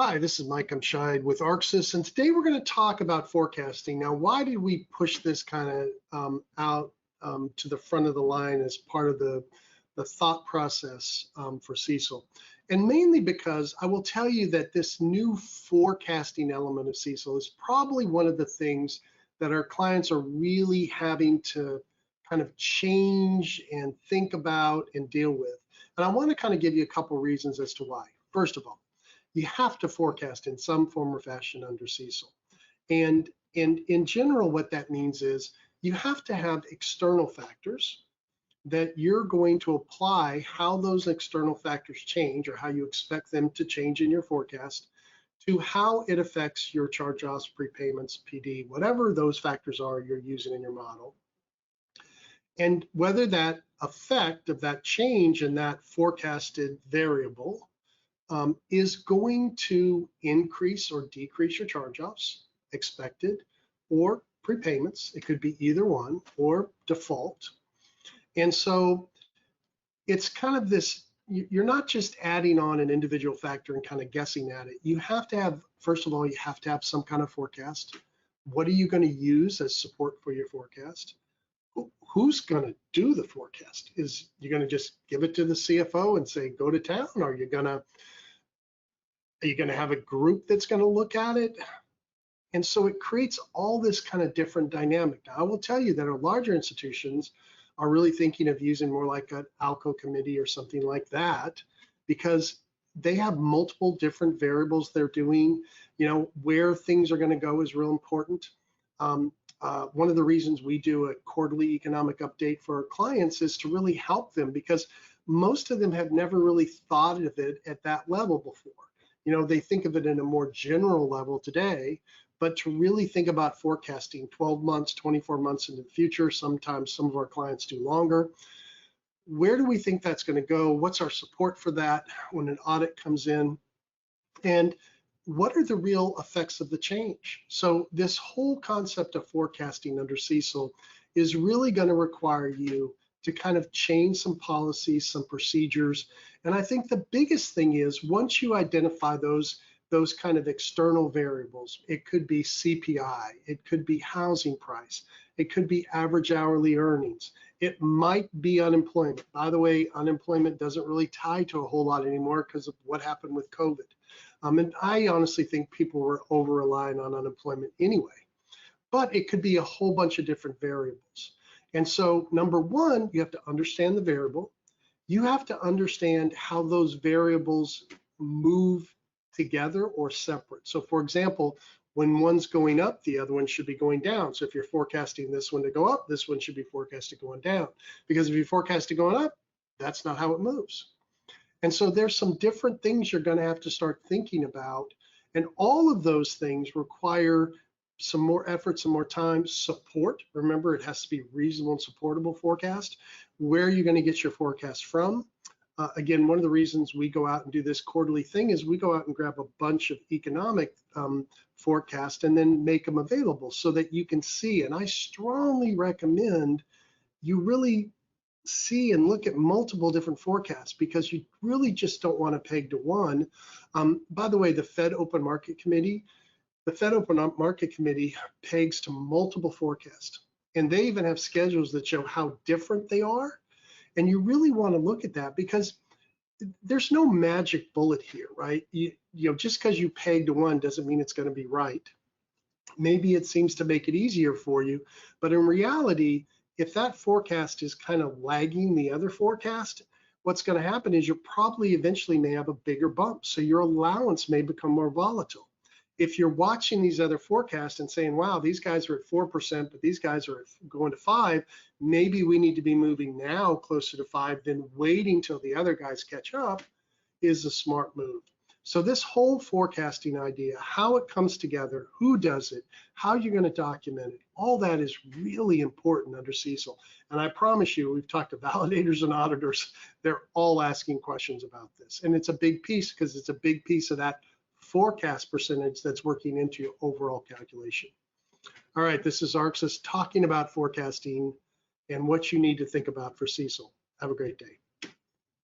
Hi, this is Mike Umscheid with ArcSys, and today we're going to talk about forecasting. Now, why did we push this kind of out to the front of the line as part of the thought process for CECL? And mainly because I will tell you that this new forecasting element of CECL is probably one of the things that our clients are really having to kind of change and think about and deal with. And I want to kind of give you a couple reasons as to why. First of all, you have to forecast in some form or fashion under CECL. And in general, what that means is you have to have external factors that you're going to apply how those external factors change or how you expect them to change in your forecast to how it affects your charge-offs, prepayments, PD, whatever those factors are you're using in your model. And whether that effect of that change in that forecasted variable is going to increase or decrease your charge-offs expected or prepayments. It could be either one or default. And so it's kind of this, you're not just adding on an individual factor and kind of guessing at it. You have to have, first of all, you have to have some kind of forecast. What are you going to use as support for your forecast? Who's going to do the forecast? Is you going to just give it to the CFO and say, go to town? Or are you going to have a group that's going to look at it? And so it creates all this kind of different dynamic. Now, I will tell you that our larger institutions are really thinking of using more like an ALCO committee or something like that, because they have multiple different variables they're doing. You know, where things are going to go is real important. One of the reasons we do a quarterly economic update for our clients is to really help them, because most of them have never really thought of it at that level before. You know, they think of it in a more general level today, but to really think about forecasting 12 months, 24 months into the future, sometimes some of our clients do longer. Where do we think that's going to go? What's our support for that when an audit comes in? And what are the real effects of the change? So this whole concept of forecasting under CECL is really going to require you to kind of change some policies, some procedures. And I think the biggest thing is once you identify those kind of external variables, it could be CPI, it could be housing price, it could be average hourly earnings, it might be unemployment. By the way, unemployment doesn't really tie to a whole lot anymore because of what happened with COVID. And I honestly think people were over-relying on unemployment anyway, but it could be a whole bunch of different variables. And so number one, you have to understand the variable. You have to understand how those variables move together or separate. So for example, when one's going up, the other one should be going down. So if you're forecasting this one to go up, this one should be forecasted going down. Because if you forecast it going up, that's not how it moves. And so there's some different things you're going to have to start thinking about. And all of those things require some more effort, some more time, support. Remember, it has to be reasonable and supportable forecast. Where are you going to get your forecast from? Again, one of the reasons we go out and do this quarterly thing is we go out and grab a bunch of economic forecasts and then make them available so that you can see. And I strongly recommend you really see and look at multiple different forecasts, because you really just don't want to peg to one. By the way, the Fed Open Market Committee pegs to multiple forecasts, and they even have schedules that show how different they are. And you really want to look at that, because there's no magic bullet here, right? You know, just because you peg to one doesn't mean it's going to be right. Maybe it seems to make it easier for you, but in reality, if that forecast is kind of lagging the other forecast, what's going to happen is you probably eventually may have a bigger bump. So your allowance may become more volatile. If you're watching these other forecasts and saying, wow, these guys are at 4%, but these guys are going to 5, maybe we need to be moving now closer to 5 than waiting till the other guys catch up, is a smart move. So this whole forecasting idea, how it comes together, who does it, how you're going to document it, all that is really important under CECL. And I promise you, we've talked to validators and auditors, they're all asking questions about this. And it's a big piece, because it's a big piece of that forecast percentage that's working into your overall calculation. All right, this is ArcSys talking about forecasting and what you need to think about for CECL. Have a great day.